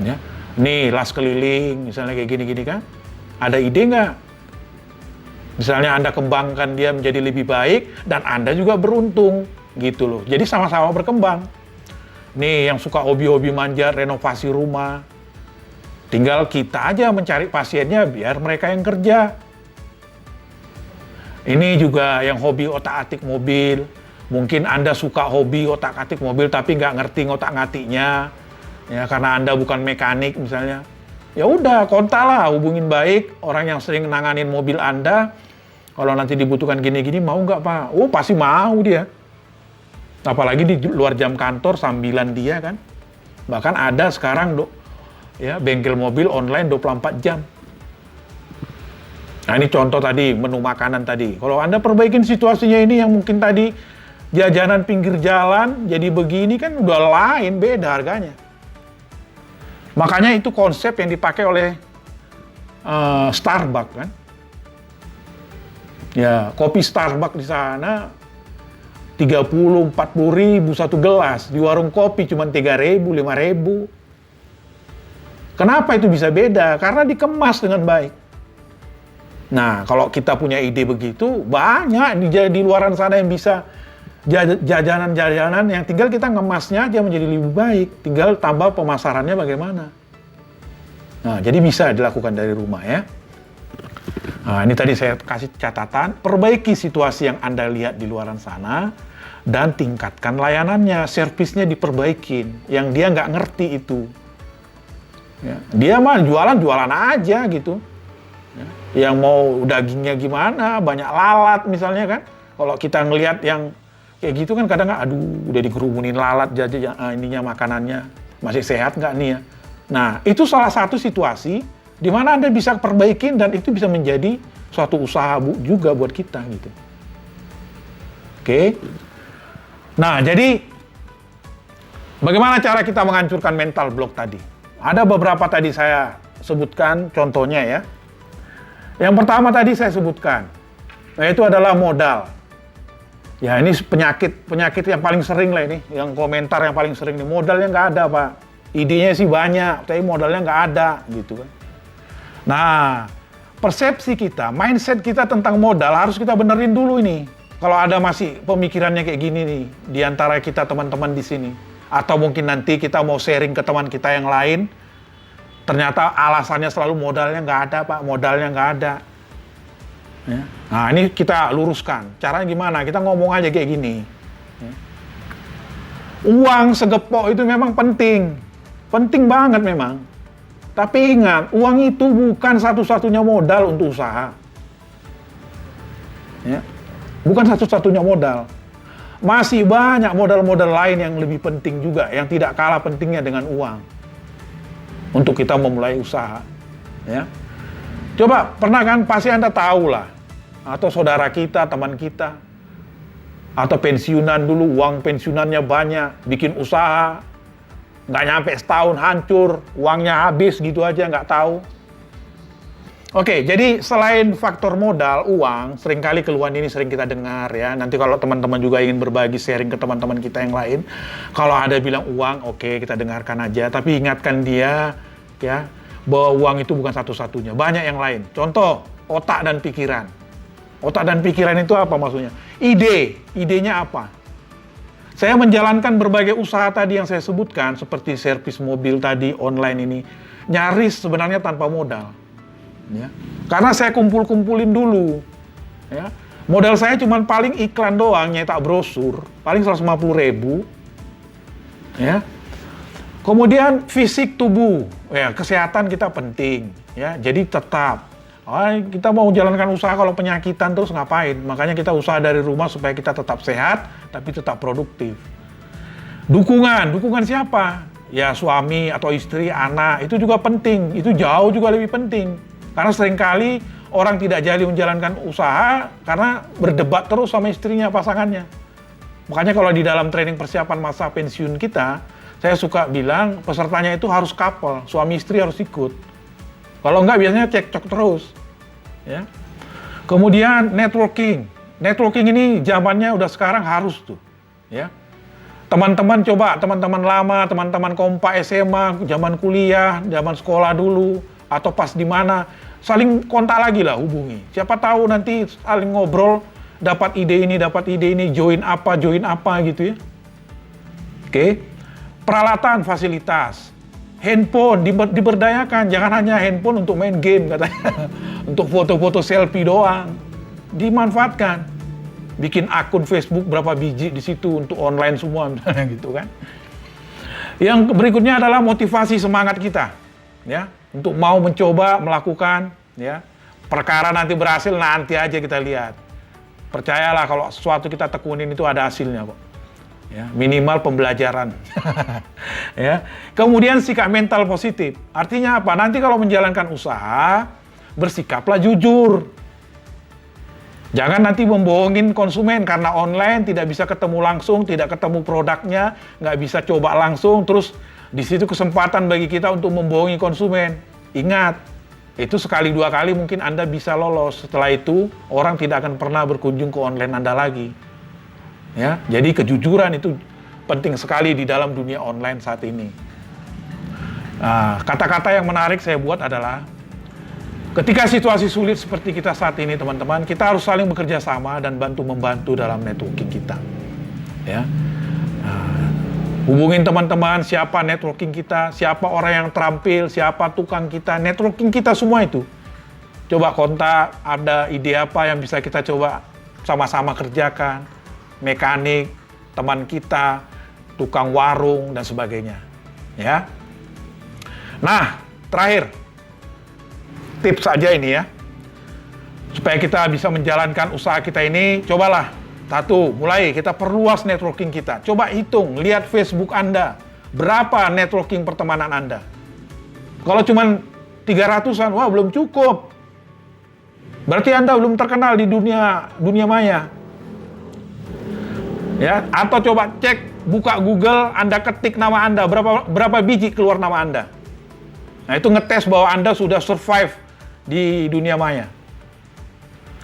Ya. Nih, las keliling, misalnya kayak gini-gini kan? Ada ide nggak? Misalnya Anda kembangkan dia menjadi lebih baik, dan Anda juga beruntung, gitu loh. Jadi sama-sama berkembang. Nih, yang suka hobi-hobi manjat, renovasi rumah, tinggal kita aja mencari pasiennya biar mereka yang kerja. Ini juga yang hobi otak-atik mobil. Mungkin Anda suka hobi otak-atik mobil tapi nggak ngerti ngotak-ngatiknya. Ya, karena Anda bukan mekanik misalnya. Ya udah, kontaklah, hubungin baik orang yang sering nanganin mobil Anda. Kalau nanti dibutuhkan gini-gini, mau nggak Pak? Oh, pasti mau dia. Apalagi di luar jam kantor, sambilan dia kan. Bahkan ada sekarang ya, bengkel mobil online 24 jam. Nah, ini contoh tadi, menu makanan tadi. Kalau Anda perbaikin situasinya ini yang mungkin tadi jajanan pinggir jalan, jadi begini kan udah lain, beda harganya. Makanya itu konsep yang dipakai oleh Starbucks kan. Ya, kopi Starbucks di sana 30-40 ribu satu gelas. Di warung kopi cuma 3.000, 5.000. Kenapa itu bisa beda? Karena dikemas dengan baik. Nah, kalau kita punya ide begitu, banyak di luaran sana yang bisa jajanan-jajanan yang tinggal kita ngemasnya aja menjadi lebih baik. Tinggal tambah pemasarannya bagaimana. Nah, jadi bisa dilakukan dari rumah ya. Nah, ini tadi saya kasih catatan, perbaiki situasi yang Anda lihat di luaran sana dan tingkatkan layanannya, servisnya diperbaikin. Yang dia nggak ngerti itu. Ya, dia mah jualan aja gitu. Ya, yang mau dagingnya gimana, banyak lalat misalnya kan. Kalau kita ngelihat yang kayak gitu kan kadang aduh udah dikerumunin lalat ininya makanannya. Masih sehat nggak nih ya? Nah, itu salah satu situasi di mana Anda bisa perbaikin dan itu bisa menjadi suatu usaha juga buat kita gitu. Oke. Nah, jadi bagaimana cara kita menghancurkan mental block tadi? Ada beberapa tadi saya sebutkan contohnya ya. Yang pertama tadi saya sebutkan, yaitu adalah modal. Ya ini penyakit yang paling sering lah ini, yang komentar yang paling sering nih, modalnya nggak ada Pak. Idenya sih banyak, tapi modalnya nggak ada gitu kan. Nah, persepsi kita, mindset kita tentang modal harus kita benerin dulu ini. Kalau ada masih pemikirannya kayak gini nih, di antara kita teman-teman di sini. Atau mungkin nanti kita mau sharing ke teman kita yang lain, ternyata alasannya selalu modalnya nggak ada Pak, modalnya nggak ada. Ya. Nah ini kita luruskan, caranya gimana? Kita ngomong aja kayak gini. Ya. Uang segepok itu memang penting banget memang. Tapi ingat, uang itu bukan satu-satunya modal untuk usaha. Ya. Bukan satu-satunya modal. Masih banyak modal-modal lain yang lebih penting juga, yang tidak kalah pentingnya dengan uang. Untuk kita memulai usaha, ya. Coba pernah kan pasti Anda tahu lah, atau saudara kita, teman kita, atau pensiunan dulu uang pensiunannya banyak, bikin usaha, nggak nyampe setahun hancur, uangnya habis gitu aja nggak tahu. Oke, jadi selain faktor modal, uang, seringkali keluhan ini sering kita dengar ya. Nanti kalau teman-teman juga ingin berbagi sharing ke teman-teman kita yang lain, kalau ada bilang uang, oke, kita dengarkan aja. Tapi ingatkan dia ya bahwa uang itu bukan satu-satunya, banyak yang lain. Contoh, otak dan pikiran. Otak dan pikiran itu apa maksudnya? Idenya apa? Saya menjalankan berbagai usaha tadi yang saya sebutkan, seperti servis mobil tadi, online ini, nyaris sebenarnya tanpa modal. Ya. Karena saya kumpulin dulu. Ya. Modal saya cuma paling iklan doang, nyetak brosur, paling 150.000. Ya. Kemudian fisik tubuh, ya kesehatan kita penting. Ya. Jadi tetap, kita mau jalankan usaha kalau penyakitan terus ngapain? Makanya kita usaha dari rumah supaya kita tetap sehat, tapi tetap produktif. Dukungan siapa? Ya suami atau istri, anak, itu juga penting. Itu jauh juga lebih penting. Karena seringkali orang tidak jadi menjalankan usaha karena berdebat terus sama istrinya, pasangannya. Makanya kalau di dalam training persiapan masa pensiun kita, saya suka bilang pesertanya itu harus couple, suami istri harus ikut. Kalau enggak biasanya cekcok terus. Ya. Kemudian networking ini zamannya udah sekarang harus tuh. Ya. Teman-teman lama, teman-teman kompak SMA, zaman kuliah, zaman sekolah dulu, atau pas di mana, saling kontak lagi lah, hubungi. Siapa tahu nanti saling ngobrol, dapat ide ini, join apa gitu ya. Oke. Peralatan, fasilitas. Handphone diberdayakan, jangan hanya handphone untuk main game katanya. Untuk foto-foto selfie doang. dimanfaatkan. Bikin akun Facebook berapa biji di situ untuk online semua, misalnya gitu kan. Yang berikutnya adalah motivasi semangat kita, ya, untuk mau mencoba melakukan, ya. Perkara nanti berhasil nanti aja kita lihat. Percayalah kalau sesuatu kita tekunin itu ada hasilnya kok. Ya, minimal pembelajaran. Ya. Kemudian sikap mental positif. Artinya apa? Nanti kalau menjalankan usaha, bersikaplah jujur. Jangan nanti membohongin konsumen karena online tidak bisa ketemu langsung, tidak ketemu produknya, nggak bisa coba langsung, terus di situ kesempatan bagi kita untuk membohongi konsumen. Ingat, itu sekali dua kali mungkin Anda bisa lolos. Setelah itu orang tidak akan pernah berkunjung ke online Anda lagi. Ya, jadi kejujuran itu penting sekali di dalam dunia online saat ini. Nah, kata-kata yang menarik saya buat adalah ketika situasi sulit seperti kita saat ini, teman-teman, kita harus saling bekerja sama dan bantu-membantu dalam networking kita. Ya, hubungin teman-teman, siapa networking kita, siapa orang yang terampil, siapa tukang kita, networking kita semua itu. Coba kontak, ada ide apa yang bisa kita coba sama-sama kerjakan. Mekanik, teman kita, tukang warung, dan sebagainya. Ya. Nah, terakhir, tips aja ini ya. Supaya kita bisa menjalankan usaha kita ini, cobalah. Satu, mulai kita perluas networking kita. Coba hitung, lihat Facebook Anda. Berapa networking pertemanan Anda? Kalau cuma 300-an, wah belum cukup. Berarti Anda belum terkenal di dunia maya. Ya, atau coba cek, buka Google, Anda ketik nama Anda, berapa biji keluar nama Anda. Nah, itu ngetes bahwa Anda sudah survive di dunia maya.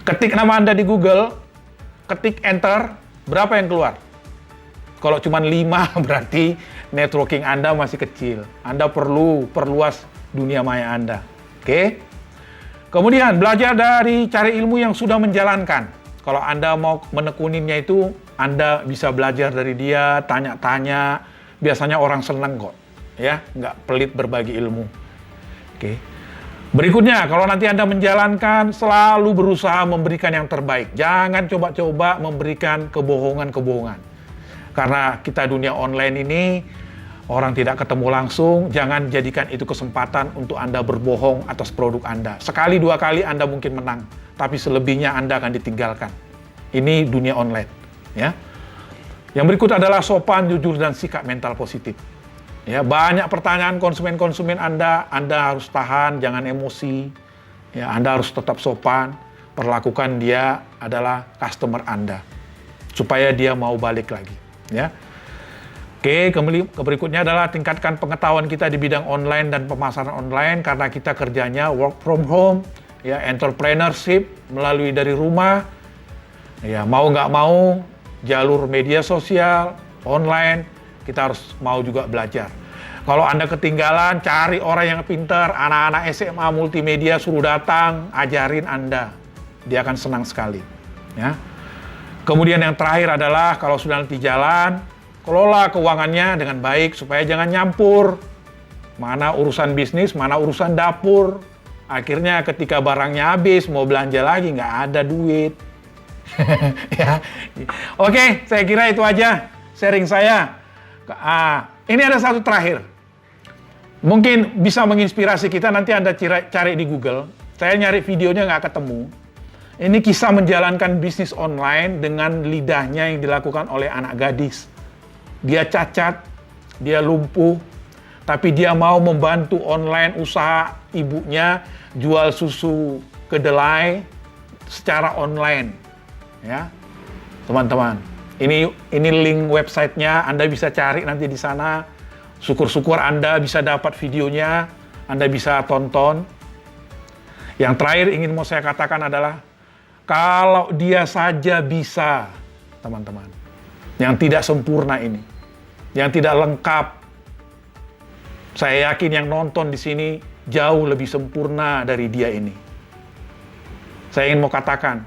Ketik nama Anda di Google, ketik enter, berapa yang keluar? Kalau cuma 5, berarti networking Anda masih kecil. Anda perlu perluas dunia maya Anda. Oke? Kemudian, belajar dari cari ilmu yang sudah menjalankan. Kalau Anda mau menekuninnya itu, Anda bisa belajar dari dia, tanya-tanya. Biasanya orang senang kok, ya, nggak pelit berbagi ilmu. Oke. Berikutnya, kalau nanti Anda menjalankan, selalu berusaha memberikan yang terbaik. Jangan coba-coba memberikan kebohongan-kebohongan. Karena kita dunia online ini, orang tidak ketemu langsung, jangan jadikan itu kesempatan untuk Anda berbohong atas produk Anda. Sekali, dua kali Anda mungkin menang, tapi selebihnya Anda akan ditinggalkan. Ini dunia online. Ya. Yang berikut adalah sopan, jujur, dan sikap mental positif. Ya, banyak pertanyaan konsumen-konsumen Anda harus tahan, jangan emosi. Ya, Anda harus tetap sopan, perlakukan dia adalah customer Anda, supaya dia mau balik lagi. Ya. Oke, berikutnya adalah tingkatkan pengetahuan kita di bidang online dan pemasaran online, karena kita kerjanya work from home, ya, entrepreneurship melalui dari rumah. Ya, mau nggak mau, jalur media sosial, online, kita harus mau juga belajar. Kalau Anda ketinggalan, cari orang yang pintar, anak-anak SMA multimedia suruh datang, ajarin Anda. Dia akan senang sekali. Ya. Kemudian yang terakhir adalah, kalau sudah nanti jalan, kelola keuangannya dengan baik, supaya jangan nyampur. Mana urusan bisnis, mana urusan dapur. Akhirnya ketika barangnya habis, mau belanja lagi, nggak ada duit. Ya. Oke, saya kira itu aja sharing saya. Ini ada satu terakhir. Mungkin bisa menginspirasi kita, nanti Anda cari di Google. Saya nyari videonya nggak ketemu. Ini kisah menjalankan bisnis online dengan lidahnya yang dilakukan oleh anak gadis. Dia cacat, dia lumpuh, tapi dia mau membantu online usaha ibunya jual susu kedelai secara online. Ya, teman-teman, ini link websitenya, Anda bisa cari nanti di sana. Syukur-syukur Anda bisa dapat videonya, Anda bisa tonton. Yang terakhir ingin mau saya katakan adalah, kalau dia saja bisa, teman-teman, yang tidak sempurna ini, yang tidak lengkap, saya yakin yang nonton di sini jauh lebih sempurna dari dia ini. Saya ingin mau katakan,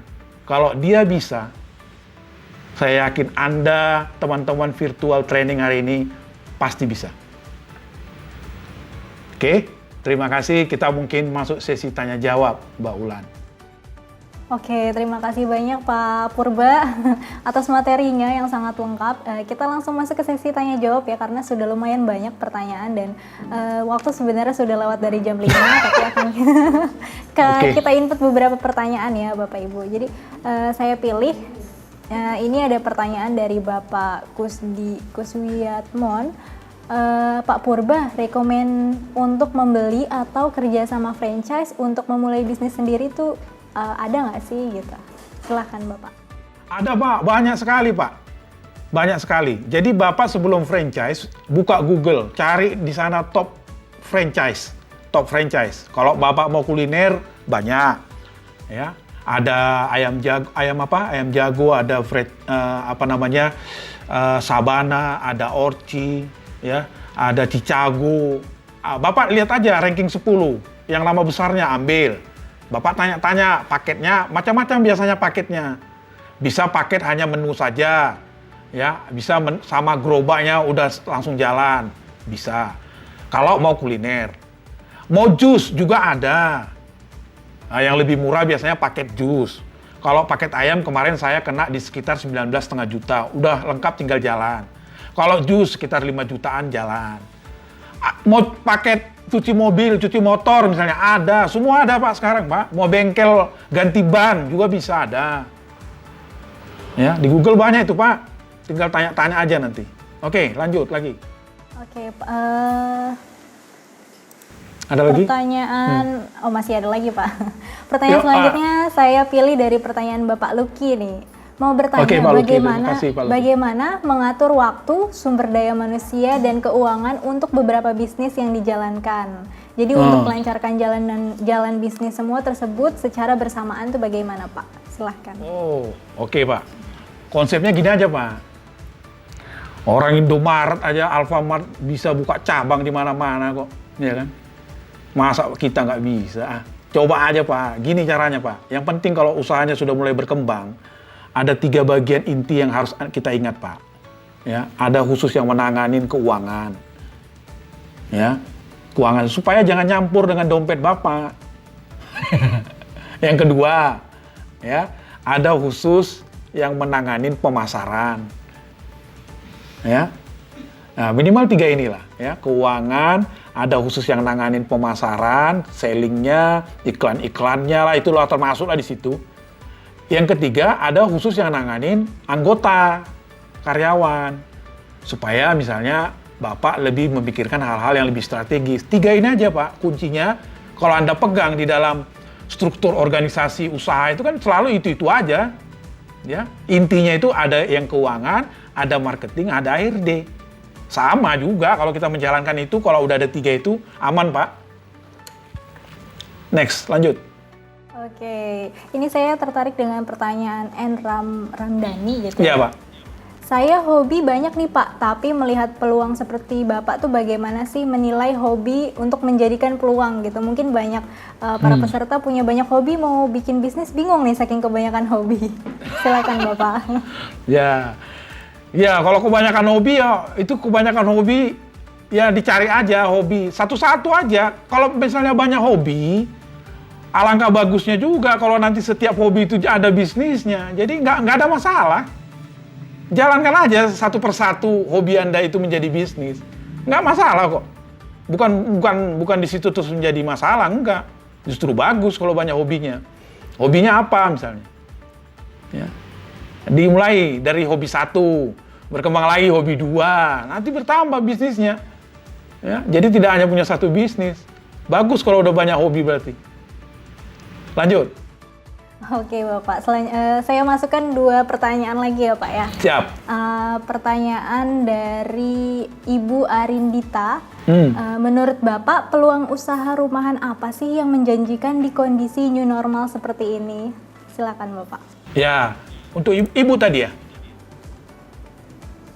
kalau dia bisa, saya yakin Anda, teman-teman virtual training hari ini, pasti bisa. Oke, terima kasih. Kita mungkin masuk sesi tanya-jawab, Mbak Ulan. Oke, terima kasih banyak Pak Purba atas materinya yang sangat lengkap. Kita langsung masuk ke sesi tanya jawab ya, karena sudah lumayan banyak pertanyaan dan waktu sebenarnya sudah lewat dari jam 5, tapi akan kita input beberapa pertanyaan ya Bapak Ibu. Jadi saya pilih, ini ada pertanyaan dari Bapak Kuswiatmon. Pak Purba, rekomen untuk membeli atau kerja sama franchise untuk memulai bisnis sendiri tuh ada nggak sih gitu? Silahkan Bapak. Ada Pak, banyak sekali Pak. Banyak sekali. Jadi Bapak sebelum franchise, buka Google, cari di sana top franchise. Top franchise. Kalau Bapak mau kuliner, banyak. Ya, ada ayam jago, ada Sabana, ada Orci, ya, ada Cicago. Bapak lihat aja ranking 10, yang nama besarnya ambil. Bapak tanya-tanya paketnya, macam-macam biasanya paketnya. Bisa paket hanya menu saja, ya, bisa sama gerobaknya udah langsung jalan, bisa. Kalau mau kuliner, mau jus juga ada. Nah, yang lebih murah biasanya paket jus. Kalau paket ayam kemarin saya kena di sekitar 19,5 juta, udah lengkap tinggal jalan. Kalau jus sekitar 5 jutaan jalan. Mau paket cuci mobil, cuci motor misalnya ada, semua ada Pak sekarang Pak. Mau bengkel ganti ban juga bisa ada. Ya, di Google banyak itu Pak. Tinggal tanya-tanya aja nanti. Oke, lanjut lagi. Oke, ada lagi? Pertanyaan, oh masih ada lagi Pak. Pertanyaan selanjutnya saya pilih dari pertanyaan Bapak Lucky nih. Mau bertanya bagaimana mengatur waktu, sumber daya manusia, dan keuangan untuk beberapa bisnis yang dijalankan. Jadi untuk melancarkan jalan bisnis semua tersebut secara bersamaan tuh bagaimana Pak? Silahkan. Oke Pak. Konsepnya gini aja Pak. Orang Indomaret aja, Alfamart bisa buka cabang di mana-mana kok, ya kan? Masa kita nggak bisa? Coba aja Pak. Gini caranya Pak. Yang penting kalau usahanya sudah mulai berkembang, ada 3 bagian inti yang harus kita ingat Pak. Ya, ada khusus yang menanganin keuangan. Ya, keuangan supaya jangan nyampur dengan dompet Bapak. Yang kedua, ya, ada khusus yang menanganin pemasaran. Ya. Nah, minimal 3 inilah, ya. Keuangan, ada khusus yang nanganin pemasaran, sellingnya, iklan-iklannya lah, itulah termasuklah di situ. Yang ketiga, ada khusus yang nanganin anggota, karyawan. Supaya misalnya Bapak lebih memikirkan hal-hal yang lebih strategis. 3 ini aja Pak, kuncinya. Kalau Anda pegang di dalam struktur organisasi usaha itu kan selalu itu-itu aja. Ya, intinya itu ada yang keuangan, ada marketing, ada ARD. Sama juga kalau kita menjalankan itu, kalau udah ada 3 itu, aman Pak. Next, lanjut. Oke, ini saya tertarik dengan pertanyaan Ramdhani gitu ya. Iya Pak. Saya hobi banyak nih Pak, tapi melihat peluang seperti Bapak tuh bagaimana sih menilai hobi untuk menjadikan peluang gitu. Mungkin banyak para peserta punya banyak hobi, mau bikin bisnis bingung nih saking kebanyakan hobi. Silakan Bapak. Ya kalau kebanyakan hobi ya dicari aja hobi. Satu-satu aja. Kalau misalnya banyak hobi, alangkah bagusnya juga kalau nanti setiap hobi itu ada bisnisnya. Jadi nggak ada masalah. Jalankan aja satu persatu hobi Anda itu menjadi bisnis. Nggak masalah kok. Bukan di situ terus menjadi masalah, enggak. Justru bagus kalau banyak hobinya. Hobinya apa misalnya? Ya. Dimulai dari hobi 1, berkembang lagi hobi 2, nanti bertambah bisnisnya. Ya, jadi tidak hanya punya satu bisnis. Bagus kalau udah banyak hobi berarti. Lanjut. Oke Bapak, saya masukkan 2 pertanyaan lagi ya Pak ya. Siap. Pertanyaan dari Ibu Arindita. Menurut Bapak, peluang usaha rumahan apa sih yang menjanjikan di kondisi new normal seperti ini? Silakan Bapak. Ya, untuk ibu tadi ya?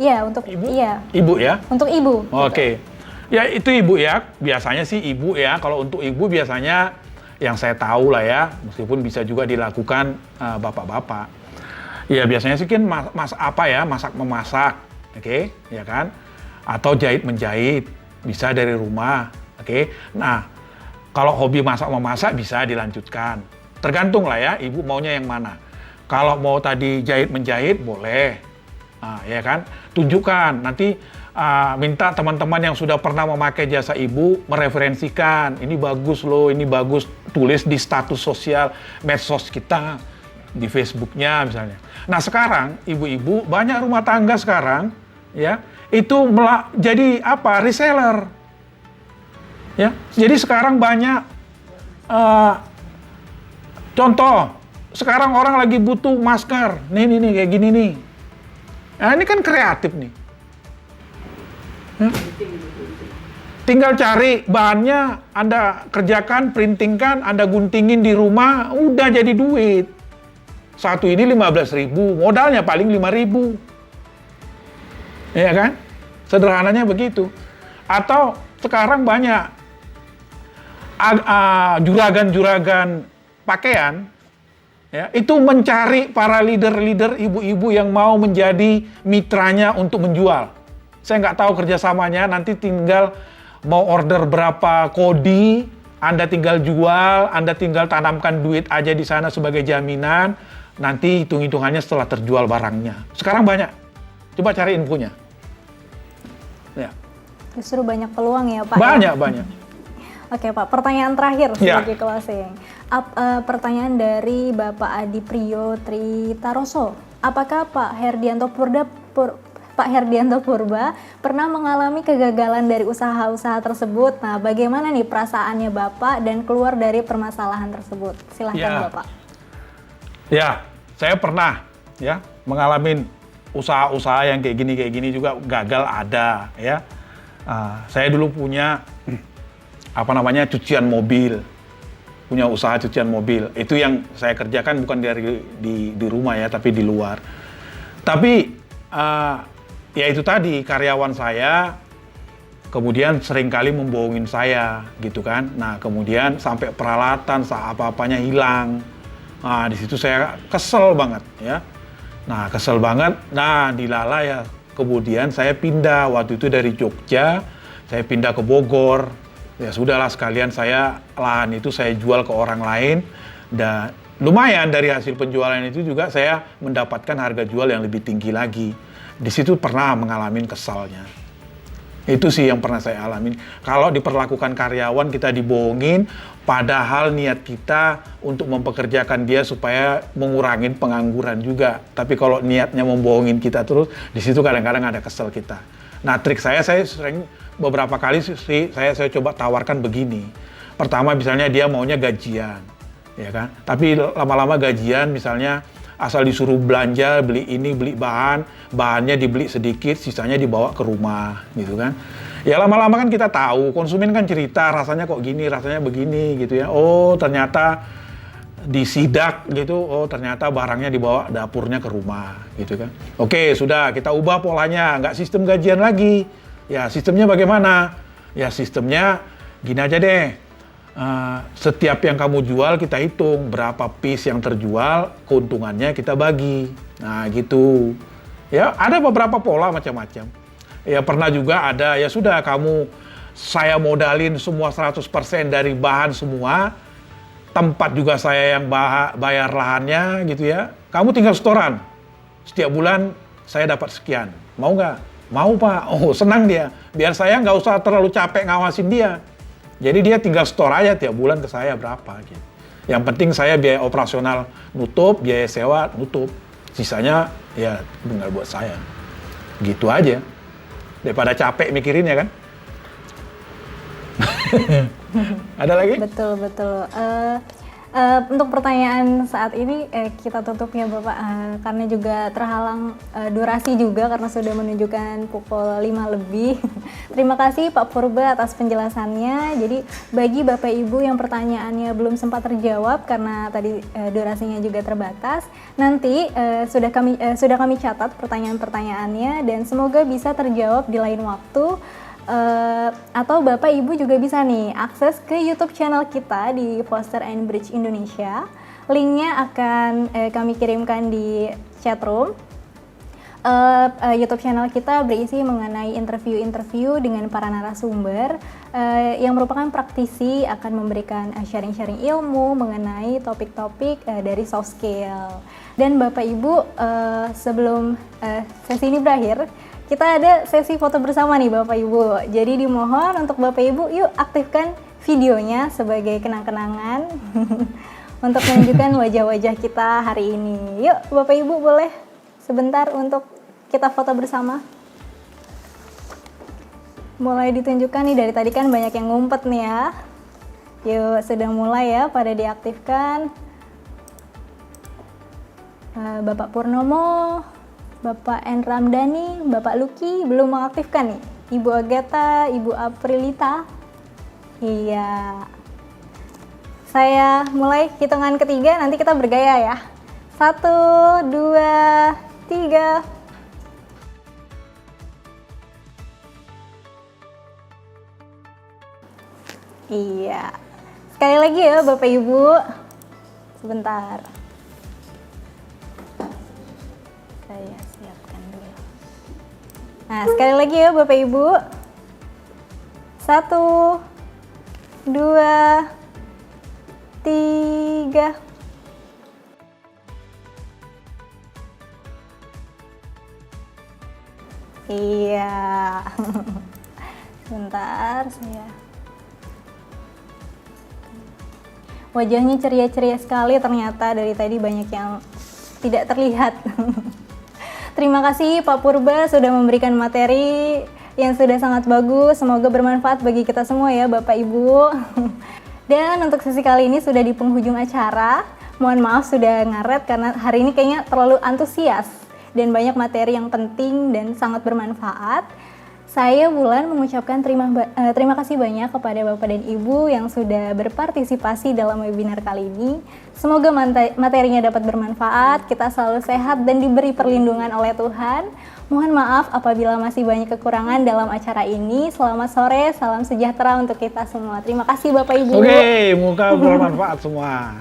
Iya, untuk ibu. Iya. Ibu ya? Untuk ibu. Oke. Ya, itu ibu ya. Biasanya sih ibu ya. Kalau untuk ibu biasanya yang saya tahu lah ya, meskipun bisa juga dilakukan bapak-bapak. Ya biasanya sih kan masak memasak, oke, ya kan? Atau jahit menjahit, bisa dari rumah, oke. Nah, kalau hobi masak memasak bisa dilanjutkan. tergantung lah ya, ibu maunya yang mana. Kalau mau tadi jahit-menjahit, boleh. Ya kan? Tunjukkan, nanti minta teman-teman yang sudah pernah memakai jasa ibu mereferensikan, ini bagus loh, ini bagus, tulis di status sosial medsos kita, di Facebooknya misalnya. Nah sekarang, ibu-ibu, banyak rumah tangga sekarang, ya, itu jadi apa? Reseller. Ya, jadi sekarang banyak, contoh, sekarang orang lagi butuh masker, nih kayak gini nih. Nah ini kan kreatif nih. Tinggal cari bahannya, Anda kerjakan, printingkan, Anda guntingin di rumah, udah jadi duit. Satu ini 15.000, modalnya paling 5.000. Ya kan? Sederhananya begitu. Atau sekarang banyak juragan-juragan pakaian, ya, itu mencari para leader-leader ibu-ibu yang mau menjadi mitranya untuk menjual. Saya nggak tahu kerjasamanya, nanti tinggal mau order berapa kodi, Anda tinggal jual, Anda tinggal tanamkan duit aja di sana sebagai jaminan, nanti hitung-hitungannya setelah terjual barangnya. Sekarang banyak, coba cari infonya. Ya. Justru banyak peluang ya Pak? Banyak. Oke Pak, pertanyaan terakhir Ya. sebagai closing. Pertanyaan dari Bapak Adi Priyo Tritaroso. Apakah Pak Herdianto Purba pernah mengalami kegagalan dari usaha-usaha tersebut? Nah, bagaimana nih perasaannya Bapak dan keluar dari permasalahan tersebut? Silahkan Bapak. Ya, saya pernah ya mengalami usaha-usaha yang kayak gini juga gagal ada ya. Saya dulu punya cucian mobil, punya usaha cucian mobil. Itu yang saya kerjakan bukan di rumah ya, tapi di luar. Tapi ya itu tadi, karyawan saya kemudian seringkali membohongin saya gitu kan. Nah kemudian sampai peralatan apa-apanya hilang. Nah di situ saya kesel banget ya. Nah kesel banget. Nah dilala ya, kemudian saya pindah waktu itu dari Jogja, saya pindah ke Bogor. Ya sudahlah, sekalian lahan itu saya jual ke orang lain, dan lumayan dari hasil penjualan itu juga saya mendapatkan harga jual yang lebih tinggi lagi. Di situ pernah mengalami kesalnya. Itu sih yang pernah saya alamin. Kalau diperlakukan karyawan kita dibohongin, padahal niat kita untuk mempekerjakan dia supaya mengurangi pengangguran juga. Tapi kalau niatnya membohongin kita terus, di situ kadang-kadang ada kesel kita. Nah trik saya sering beberapa kali sih saya coba tawarkan begini. Pertama misalnya dia maunya gajian, ya kan? Tapi lama-lama gajian misalnya asal disuruh belanja, beli ini, beli bahannya dibeli sedikit, sisanya dibawa ke rumah, gitu kan? Ya lama-lama kan kita tahu, konsumen kan cerita rasanya kok gini, rasanya begini, gitu ya. Oh ternyata disidak gitu, oh ternyata barangnya dibawa dapurnya ke rumah, gitu kan? Oke sudah, kita ubah polanya, nggak sistem gajian lagi. Ya sistemnya bagaimana? Ya sistemnya gini aja deh, setiap yang kamu jual kita hitung berapa piece yang terjual, keuntungannya kita bagi. Nah gitu. Ya ada beberapa pola macam-macam. Ya pernah juga ada, ya sudah saya modalin semua 100% dari bahan semua, tempat juga saya yang bayar lahannya gitu ya. Kamu tinggal setoran, setiap bulan saya dapat sekian, mau nggak? Mau Pak, oh senang dia, biar saya nggak usah terlalu capek ngawasin dia. Jadi dia tinggal store aja tiap bulan ke saya berapa gitu. Yang penting saya biaya operasional nutup, biaya sewa nutup, sisanya ya tinggal buat saya. Gitu aja, daripada capek mikirinnya kan. Ada lagi? Betul. Untuk pertanyaan saat ini kita tutup ya Bapak, karena juga terhalang durasi juga karena sudah menunjukkan pukul 5 lebih. Terima kasih Pak Purba atas penjelasannya. Jadi bagi Bapak Ibu yang pertanyaannya belum sempat terjawab karena tadi durasinya juga terbatas, nanti sudah kami catat pertanyaan-pertanyaannya dan semoga bisa terjawab di lain waktu. Atau Bapak Ibu juga bisa nih akses ke YouTube channel kita di Foster and Bridge Indonesia. Linknya akan kami kirimkan di chatroom. YouTube channel kita berisi mengenai interview-interview dengan para narasumber yang merupakan praktisi, akan memberikan sharing-sharing ilmu mengenai topik-topik dari soft skill. Dan Bapak Ibu, sebelum sesi ini berakhir, kita ada sesi foto bersama nih Bapak Ibu. Jadi dimohon untuk Bapak Ibu, yuk aktifkan videonya sebagai kenang-kenangan untuk menunjukkan wajah-wajah kita hari ini. Yuk Bapak Ibu boleh sebentar untuk kita foto bersama. Mulai ditunjukkan nih, dari tadi kan banyak yang ngumpet nih ya. Yuk, sudah mulai ya pada diaktifkan. Bapak Purnomo, Bapak N. Ramdhani, Bapak Luki belum mengaktifkan nih. Ibu Agatha, Ibu Aprilita. Iya. Saya mulai hitungan ketiga, nanti kita bergaya ya. 1, 2, 3. Iya. Sekali lagi ya Bapak Ibu. Sebentar. Saya siapkan dulu. Nah, sekali lagi ya Bapak Ibu. 1, 2, 3. Iya. Sebentar saya. Wajahnya ceria-ceria sekali ternyata, dari tadi banyak yang tidak terlihat. Terima kasih Pak Purba sudah memberikan materi yang sudah sangat bagus. Semoga bermanfaat bagi kita semua ya Bapak Ibu. Dan untuk sesi kali ini sudah di penghujung acara. Mohon maaf sudah ngaret karena hari ini kayaknya terlalu antusias dan banyak materi yang penting dan sangat bermanfaat. Saya Wulan mengucapkan terima kasih banyak kepada Bapak dan Ibu yang sudah berpartisipasi dalam webinar kali ini. Semoga materinya dapat bermanfaat, kita selalu sehat dan diberi perlindungan oleh Tuhan. Mohon maaf apabila masih banyak kekurangan dalam acara ini. Selamat sore, salam sejahtera untuk kita semua. Terima kasih Bapak Ibu. Oke, semoga bermanfaat semua.